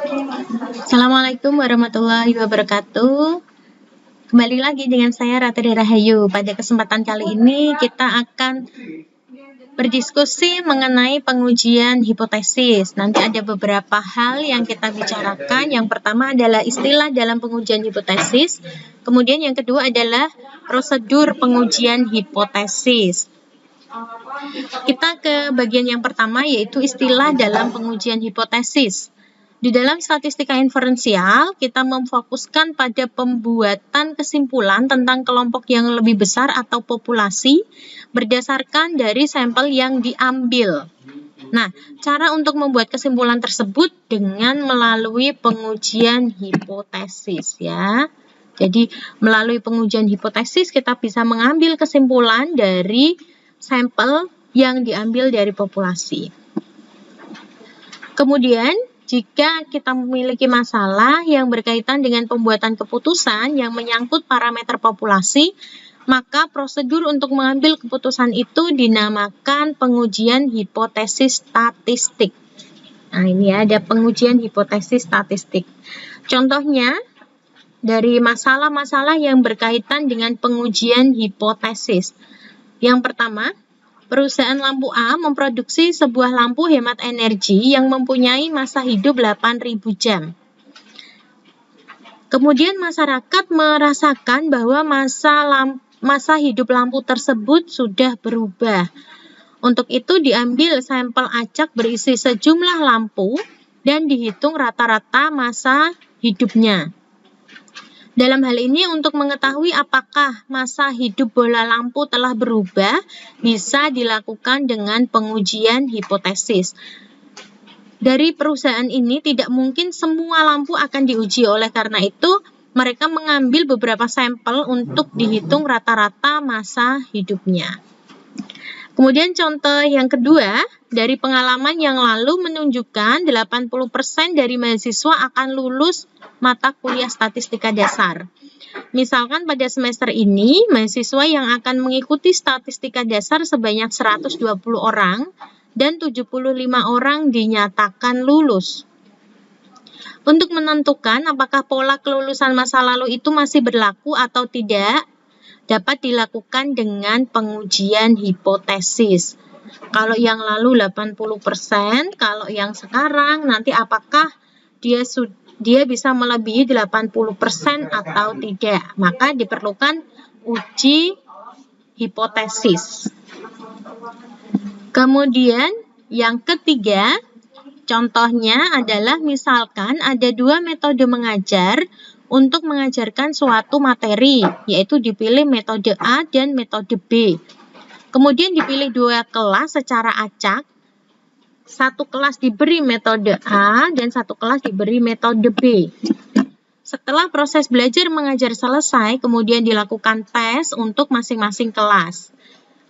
Assalamualaikum warahmatullahi wabarakatuh. Kembali lagi dengan saya Ratri Rahayu. Pada kesempatan kali ini kita akan berdiskusi mengenai pengujian hipotesis. Nanti ada beberapa hal yang kita bicarakan. Yang pertama adalah istilah dalam pengujian hipotesis. Kemudian yang kedua adalah prosedur pengujian hipotesis. Kita ke bagian yang pertama, yaitu istilah dalam pengujian hipotesis. Di dalam statistika inferensial, kita memfokuskan pada pembuatan kesimpulan tentang kelompok yang lebih besar atau populasi berdasarkan dari sampel yang diambil. Nah, cara untuk membuat kesimpulan tersebut dengan melalui pengujian hipotesis ya. Jadi, melalui pengujian hipotesis kita bisa mengambil kesimpulan dari sampel yang diambil dari populasi. Kemudian, jika kita memiliki masalah yang berkaitan dengan pembuatan keputusan yang menyangkut parameter populasi, maka prosedur untuk mengambil keputusan itu dinamakan pengujian hipotesis statistik. Nah, ini ada pengujian hipotesis statistik. Contohnya, dari masalah-masalah yang berkaitan dengan pengujian hipotesis. Yang pertama, perusahaan lampu A memproduksi sebuah lampu hemat energi yang mempunyai masa hidup 8.000 jam. Kemudian masyarakat merasakan bahwa masa hidup lampu tersebut sudah berubah. Untuk itu diambil sampel acak berisi sejumlah lampu dan dihitung rata-rata masa hidupnya. Dalam hal ini, untuk mengetahui apakah masa hidup bola lampu telah berubah, bisa dilakukan dengan pengujian hipotesis. Dari perusahaan ini tidak mungkin semua lampu akan diuji, oleh karena itu mereka mengambil beberapa sampel untuk dihitung rata-rata masa hidupnya. Kemudian contoh yang kedua, dari pengalaman yang lalu menunjukkan 80% dari mahasiswa akan lulus mata kuliah statistika dasar. Misalkan pada semester ini, mahasiswa yang akan mengikuti statistika dasar sebanyak 120 orang dan 75 orang dinyatakan lulus. Untuk menentukan apakah pola kelulusan masa lalu itu masih berlaku atau tidak, dapat dilakukan dengan pengujian hipotesis. Kalau yang lalu 80%, kalau yang sekarang nanti apakah dia bisa melebihi 80% atau tidak. Maka diperlukan uji hipotesis. Kemudian yang ketiga, contohnya adalah misalkan ada dua metode mengajar untuk mengajarkan suatu materi, yaitu dipilih metode A dan metode B. Kemudian dipilih dua kelas secara acak. Satu kelas diberi metode A dan satu kelas diberi metode B. Setelah proses belajar mengajar selesai, kemudian dilakukan tes untuk masing-masing kelas.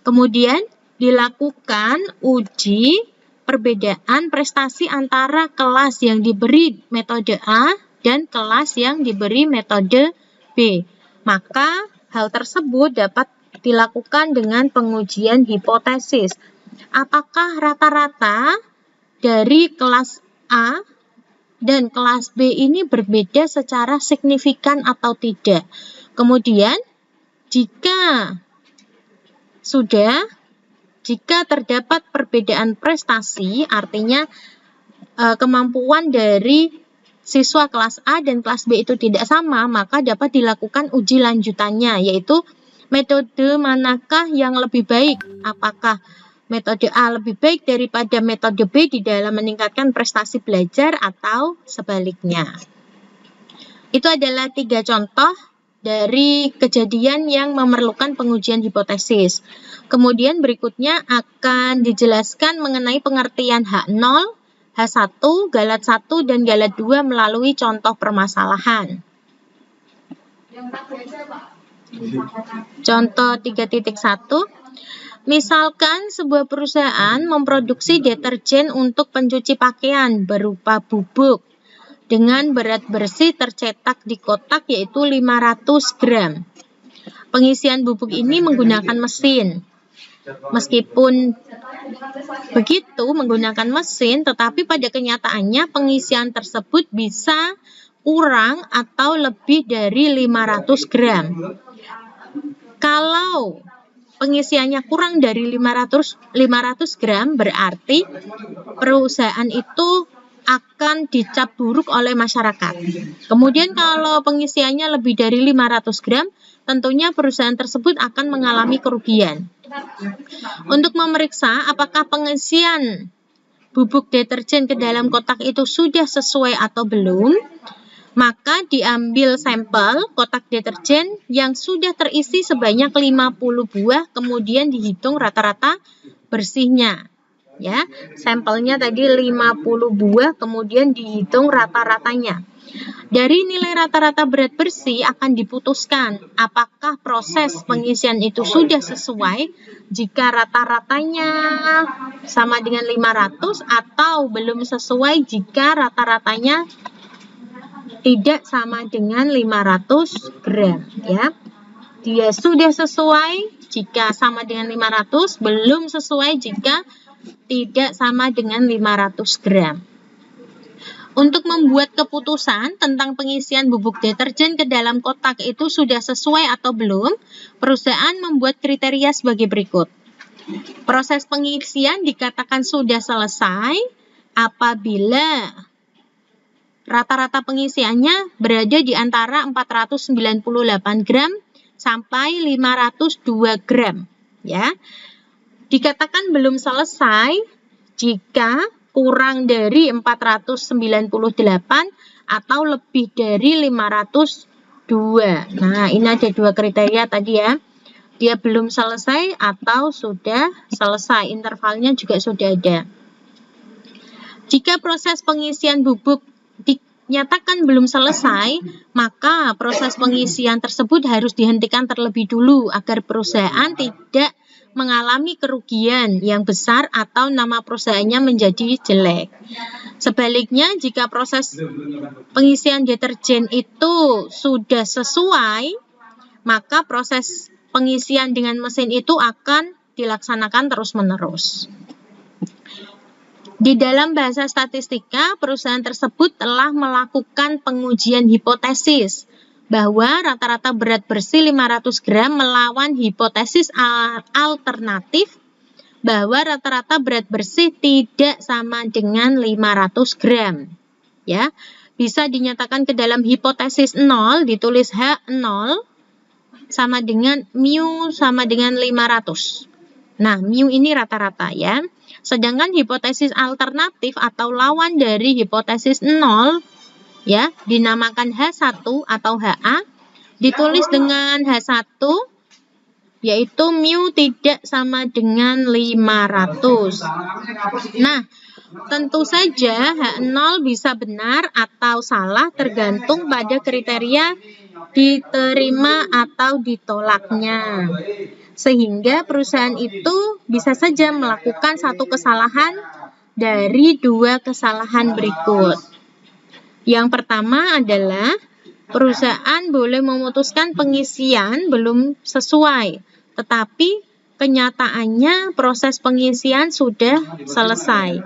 Kemudian dilakukan uji perbedaan prestasi antara kelas yang diberi metode A dan kelas yang diberi metode B. Maka hal tersebut dapat dilakukan dengan pengujian hipotesis. Apakah rata-rata dari kelas A dan kelas B ini berbeda secara signifikan atau tidak? Kemudian, jika terdapat perbedaan prestasi, artinya kemampuan dari siswa kelas A dan kelas B itu tidak sama, maka dapat dilakukan uji lanjutannya, yaitu metode manakah yang lebih baik? Apakah metode A lebih baik daripada metode B di dalam meningkatkan prestasi belajar atau sebaliknya? Itu adalah 3 contoh dari kejadian yang memerlukan pengujian hipotesis. Kemudian berikutnya akan dijelaskan mengenai pengertian H0, H1, Galat 1, dan Galat 2 melalui contoh permasalahan. Contoh 3.1, misalkan sebuah perusahaan memproduksi deterjen untuk pencuci pakaian berupa bubuk dengan berat bersih tercetak di kotak yaitu 500 gram. Pengisian bubuk ini menggunakan mesin. Meskipun begitu menggunakan mesin, tetapi pada kenyataannya pengisian tersebut bisa kurang atau lebih dari 500 gram. Kalau pengisiannya kurang dari 500 gram, berarti perusahaan itu akan dicap buruk oleh masyarakat. Kemudian kalau pengisiannya lebih dari 500 gram, tentunya perusahaan tersebut akan mengalami kerugian. Untuk memeriksa apakah pengisian bubuk deterjen ke dalam kotak itu sudah sesuai atau belum, maka diambil sampel kotak deterjen yang sudah terisi sebanyak 50 buah, kemudian dihitung rata-rata bersihnya. Ya, sampelnya tadi 50 buah, kemudian dihitung rata-ratanya. Dari nilai rata-rata berat bersih akan diputuskan apakah proses pengisian itu sudah sesuai jika rata-ratanya sama dengan 500 atau belum sesuai jika rata-ratanya tidak sama dengan 500 gram, ya. Dia sudah sesuai jika sama dengan 500, belum sesuai jika tidak sama dengan 500 gram. Untuk membuat keputusan tentang pengisian bubuk deterjen ke dalam kotak itu sudah sesuai atau belum, perusahaan membuat kriteria sebagai berikut. Proses pengisian dikatakan sudah selesai apabila rata-rata pengisiannya berada di antara 498 gram sampai 502 gram. Ya. Dikatakan belum selesai jika kurang dari 498 atau lebih dari 502. Nah, ini ada dua kriteria tadi ya. Dia belum selesai atau sudah selesai. Intervalnya juga sudah ada. Jika proses pengisian bubuk dinyatakan belum selesai, maka proses pengisian tersebut harus dihentikan terlebih dulu agar perusahaan tidak mengalami kerugian yang besar atau nama perusahaannya menjadi jelek. Sebaliknya, jika proses pengisian deterjen itu sudah sesuai, maka proses pengisian dengan mesin itu akan dilaksanakan terus-menerus. Di dalam bahasa statistika, perusahaan tersebut telah melakukan pengujian hipotesis bahwa rata-rata berat bersih 500 gram melawan hipotesis alternatif bahwa rata-rata berat bersih tidak sama dengan 500 gram. Ya, bisa dinyatakan ke dalam hipotesis 0, ditulis H0 sama dengan mu sama dengan 500. Nah, mu ini rata-rata ya. Sedangkan hipotesis alternatif atau lawan dari hipotesis 0 ya, dinamakan H1 atau HA, ditulis dengan H1 yaitu mu tidak sama dengan 500. Nah, tentu saja H0 bisa benar atau salah tergantung pada kriteria diterima atau ditolaknya. Sehingga perusahaan itu bisa saja melakukan satu kesalahan dari dua kesalahan berikut. Yang pertama adalah perusahaan boleh memutuskan pengisian belum sesuai, tetapi kenyataannya proses pengisian sudah selesai.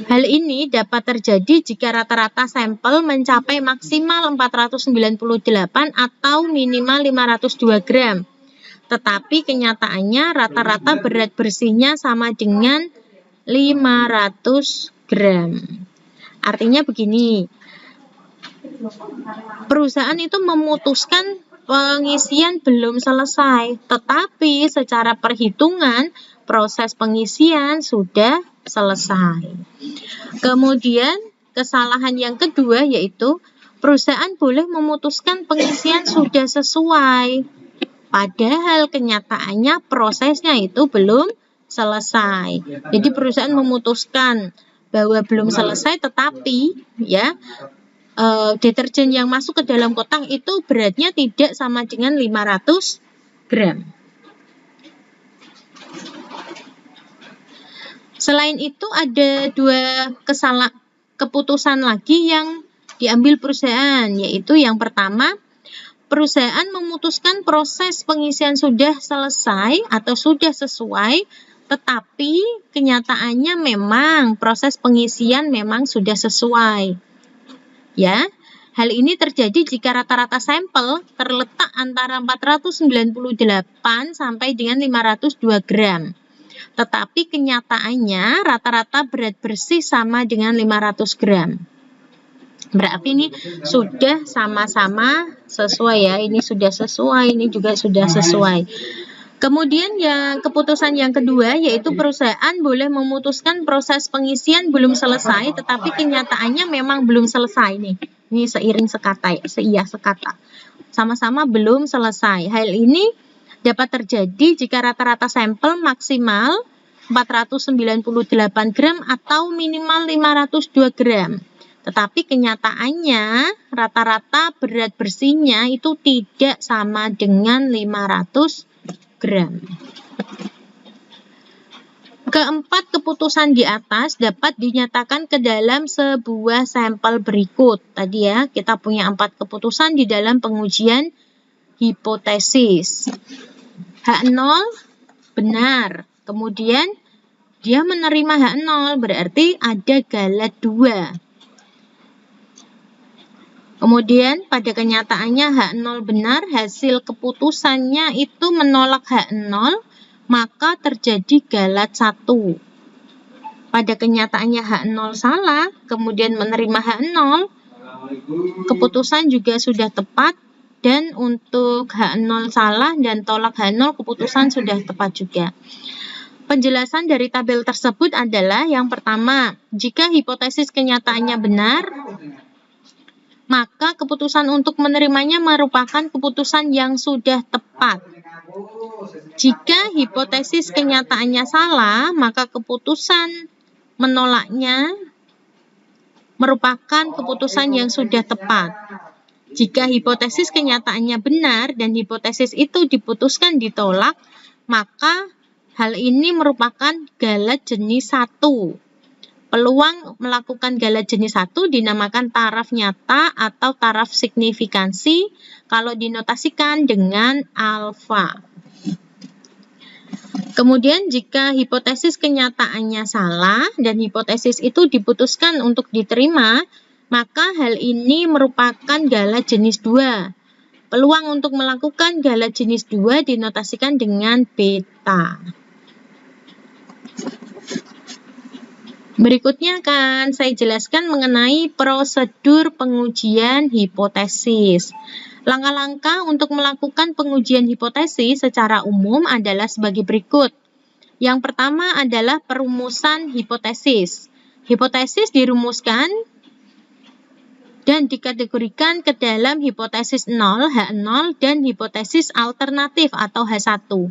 Hal ini dapat terjadi jika rata-rata sampel mencapai maksimal 498 atau minimal 502 gram. Tetapi kenyataannya rata-rata berat bersihnya sama dengan 500 gram. Artinya begini, perusahaan itu memutuskan pengisian belum selesai, tetapi secara perhitungan proses pengisian sudah selesai. Kemudian kesalahan yang kedua yaitu perusahaan boleh memutuskan pengisian sudah sesuai, padahal kenyataannya prosesnya itu belum selesai. Jadi perusahaan memutuskan bahwa belum selesai, tetapi ya deterjen yang masuk ke dalam kotak itu beratnya tidak sama dengan 500 gram. Selain itu ada dua keputusan lagi yang diambil perusahaan, yaitu yang pertama, perusahaan memutuskan proses pengisian sudah selesai atau sudah sesuai, tetapi kenyataannya memang proses pengisian memang sudah sesuai. Ya, hal ini terjadi jika rata-rata sampel terletak antara 498 sampai dengan 502 gram. Tetapi kenyataannya rata-rata berat bersih sama dengan 500 gram. Berarti ini sudah sama-sama sesuai ya. Ini sudah sesuai, ini juga sudah sesuai. Kemudian yang keputusan yang kedua yaitu perusahaan boleh memutuskan proses pengisian belum selesai, tetapi kenyataannya memang belum selesai nih. Ini seiring sekata ya, seia sekata. Sama-sama belum selesai. Hal ini dapat terjadi jika rata-rata sampel maksimal 498 gram atau minimal 502 gram. Tetapi kenyataannya rata-rata berat bersihnya itu tidak sama dengan 500 gram. Keempat keputusan di atas dapat dinyatakan ke dalam sebuah sampel berikut. Tadi ya, kita punya 4 keputusan di dalam pengujian hipotesis. H0 benar. Kemudian dia menerima H0, berarti ada galat 2. Kemudian pada kenyataannya H0 benar, hasil keputusannya itu menolak H0, maka terjadi galat 1. Pada kenyataannya H0 salah, kemudian menerima H0, keputusan juga sudah tepat, dan untuk H0 salah dan tolak H0, keputusan sudah tepat juga. Penjelasan dari tabel tersebut adalah yang pertama, jika hipotesis kenyataannya benar, maka keputusan untuk menerimanya merupakan keputusan yang sudah tepat. Jika hipotesis kenyataannya salah, maka keputusan menolaknya merupakan keputusan yang sudah tepat. Jika hipotesis kenyataannya benar dan hipotesis itu diputuskan ditolak, maka hal ini merupakan galat jenis 1. Peluang melakukan galat jenis 1 dinamakan taraf nyata atau taraf signifikansi kalau dinotasikan dengan alfa. Kemudian jika hipotesis kenyataannya salah dan hipotesis itu diputuskan untuk diterima, maka hal ini merupakan galat jenis 2. Peluang untuk melakukan galat jenis 2 dinotasikan dengan beta. Berikutnya akan saya jelaskan mengenai prosedur pengujian hipotesis. Langkah-langkah untuk melakukan pengujian hipotesis secara umum adalah sebagai berikut. Yang pertama adalah perumusan hipotesis. Hipotesis dirumuskan dan dikategorikan ke dalam hipotesis 0, H0, dan hipotesis alternatif atau H1.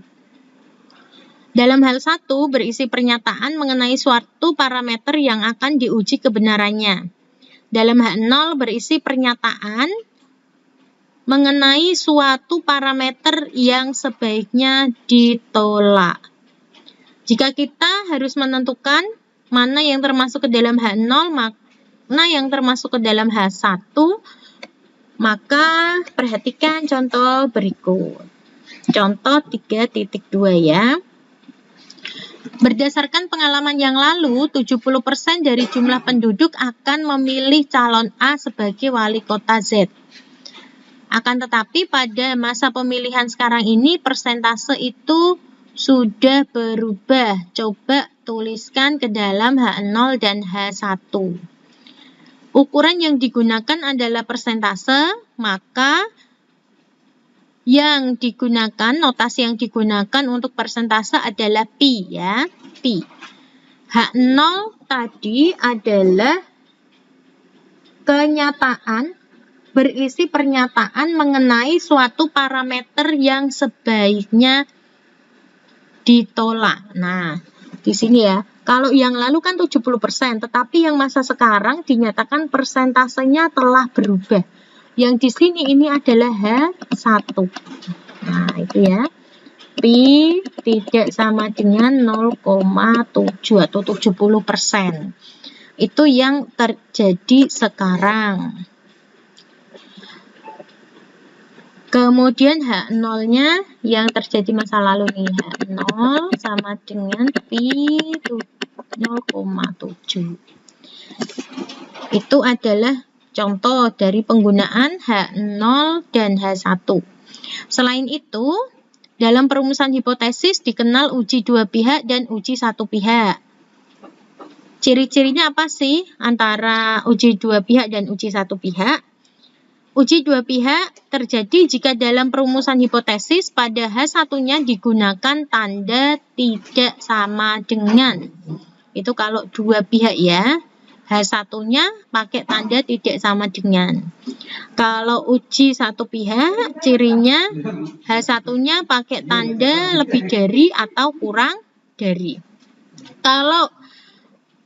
Dalam hal 1 berisi pernyataan mengenai suatu parameter yang akan diuji kebenarannya. Dalam H0 berisi pernyataan mengenai suatu parameter yang sebaiknya ditolak. Jika kita harus menentukan mana yang termasuk ke dalam H0, mana yang termasuk ke dalam H1, maka perhatikan contoh berikut. Contoh 3.2 ya. Berdasarkan pengalaman yang lalu, 70% dari jumlah penduduk akan memilih calon A sebagai wali kota Z. Akan tetapi pada masa pemilihan sekarang ini, persentase itu sudah berubah. Coba tuliskan ke dalam H0 dan H1. Ukuran yang digunakan adalah persentase, maka yang digunakan, notasi yang digunakan untuk persentase adalah pi ya, pi. H0 tadi adalah kenyataan, berisi pernyataan mengenai suatu parameter yang sebaiknya ditolak. Nah, di sini ya, kalau yang lalu kan 70%, tetapi yang masa sekarang dinyatakan persentasenya telah berubah. Yang di sini ini adalah H1. Nah, itu ya. Pi tidak sama dengan 0,7 atau 70%. Itu yang terjadi sekarang. Kemudian H0-nya yang terjadi masa lalu nih, H0 sama dengan pi 0,7. Itu adalah contoh dari penggunaan H0 dan H1. Selain itu, dalam perumusan hipotesis dikenal uji dua pihak dan uji satu pihak. Ciri-cirinya apa sih antara uji dua pihak dan uji satu pihak? Uji dua pihak terjadi jika dalam perumusan hipotesis pada H1-nya digunakan tanda tidak sama dengan. Itu kalau dua pihak ya. H1-nya pakai tanda tidak sama dengan. Kalau uji satu pihak, cirinya H1-nya pakai tanda lebih dari atau kurang dari. Kalau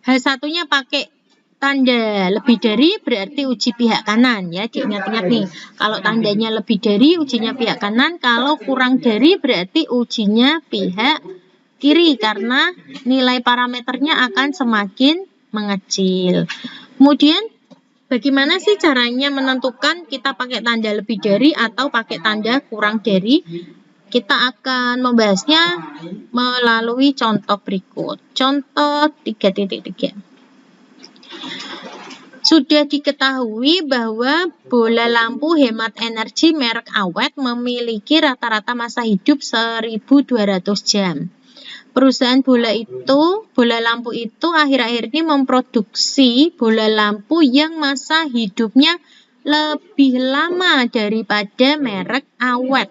H1-nya pakai tanda lebih dari berarti uji pihak kanan ya, diingat-ingat nih. Kalau tandanya lebih dari ujinya pihak kanan, kalau kurang dari berarti ujinya pihak kiri karena nilai parameternya akan semakin mengecil. Kemudian bagaimana sih caranya menentukan kita pakai tanda lebih dari atau pakai tanda kurang dari? Kita akan membahasnya melalui contoh berikut. Contoh 3.3. Sudah diketahui bahwa bola lampu hemat energi merek awet memiliki rata-rata masa hidup 1200 jam. Perusahaan bola lampu itu akhir-akhir ini memproduksi bola lampu yang masa hidupnya lebih lama daripada merek awet.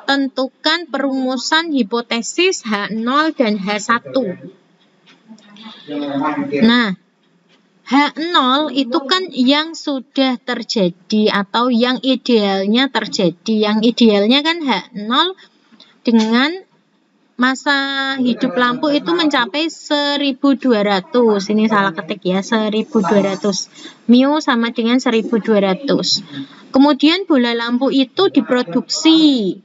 Tentukan perumusan hipotesis H0 dan H1. Nah, H0 itu kan yang sudah terjadi atau yang idealnya terjadi. Yang idealnya kan H0 dengan masa hidup lampu itu mencapai 1200. Ini salah ketik ya, 1200. Mu sama dengan 1200. Kemudian bola lampu itu diproduksi.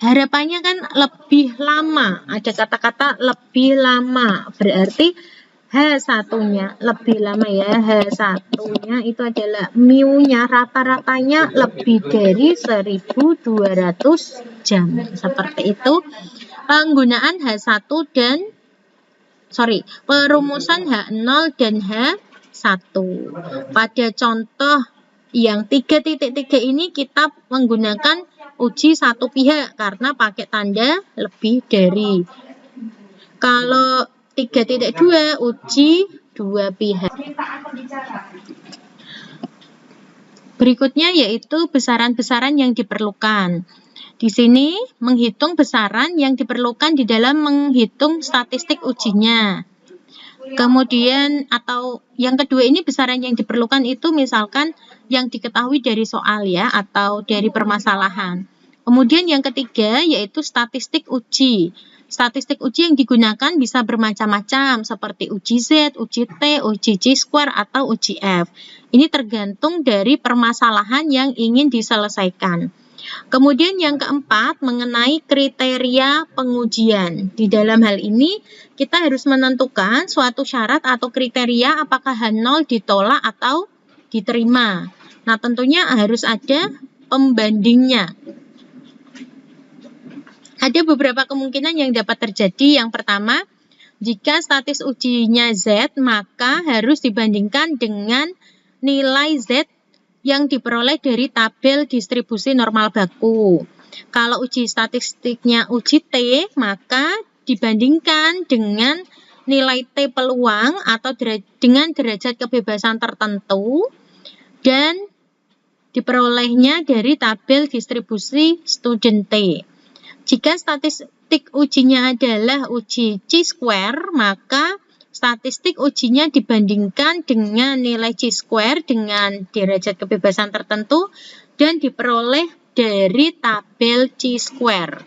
Harapannya kan lebih lama. Ada kata-kata lebih lama. Berarti H1-nya lebih lama ya. H1-nya itu adalah mu-nya rata-ratanya lebih dari 1200 jam. Seperti itu penggunaan perumusan H0 dan H1. Pada contoh yang 3.3 ini kita menggunakan uji satu pihak karena pakai tanda lebih dari. Kalau 3.2 uji dua pihak. Berikutnya yaitu besaran-besaran yang diperlukan. Di sini menghitung besaran yang diperlukan di dalam menghitung statistik ujinya. Kemudian atau yang kedua ini besaran yang diperlukan itu misalkan yang diketahui dari soal ya atau dari permasalahan. Kemudian yang ketiga yaitu statistik uji. Statistik uji yang digunakan bisa bermacam-macam seperti uji Z, uji T, uji Chi-square atau uji F. Ini tergantung dari permasalahan yang ingin diselesaikan. Kemudian yang keempat mengenai kriteria pengujian. Di dalam hal ini kita harus menentukan suatu syarat atau kriteria apakah H0 ditolak atau diterima. Nah, tentunya harus ada pembandingnya. Ada beberapa kemungkinan yang dapat terjadi. Yang pertama, jika statis ujinya Z, maka harus dibandingkan dengan nilai Z yang diperoleh dari tabel distribusi normal baku. Kalau uji statistiknya uji T, maka dibandingkan dengan nilai T peluang atau dengan derajat kebebasan tertentu dan diperolehnya dari tabel distribusi student T. Jika statistik ujinya adalah uji Chi-square, maka statistik ujinya dibandingkan dengan nilai Chi-square dengan derajat kebebasan tertentu dan diperoleh dari tabel Chi-square.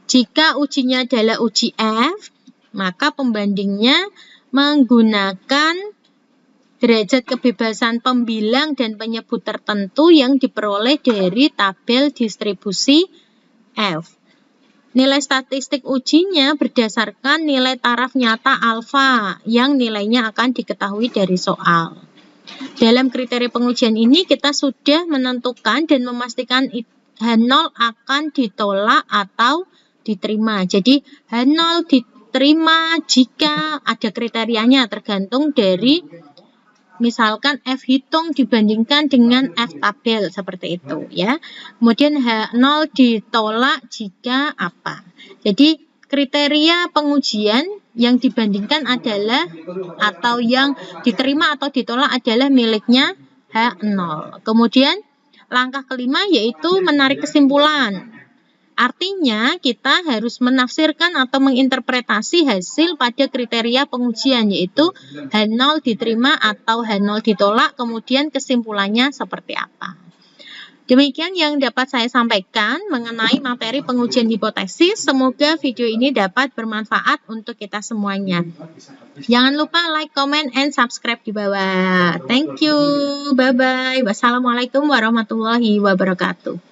Jika ujinya adalah uji F, maka pembandingnya menggunakan derajat kebebasan pembilang dan penyebut tertentu yang diperoleh dari tabel distribusi F. Nilai statistik ujinya berdasarkan nilai taraf nyata alfa yang nilainya akan diketahui dari soal. Dalam kriteria pengujian ini kita sudah menentukan dan memastikan H0 akan ditolak atau diterima. Jadi H0 diterima jika ada kriterianya, tergantung dari misalkan F hitung dibandingkan dengan F tabel, seperti itu ya. Kemudian H0 ditolak jika apa. Jadi kriteria pengujian yang dibandingkan adalah atau yang diterima atau ditolak adalah miliknya H0. Kemudian langkah kelima yaitu menarik kesimpulan. Artinya kita harus menafsirkan atau menginterpretasi hasil pada kriteria pengujian, yaitu H0 diterima atau H0 ditolak, kemudian kesimpulannya seperti apa. Demikian yang dapat saya sampaikan mengenai materi pengujian hipotesis. Semoga video ini dapat bermanfaat untuk kita semuanya. Jangan lupa like, comment, and subscribe di bawah. Thank you. Bye-bye. Wassalamualaikum warahmatullahi wabarakatuh.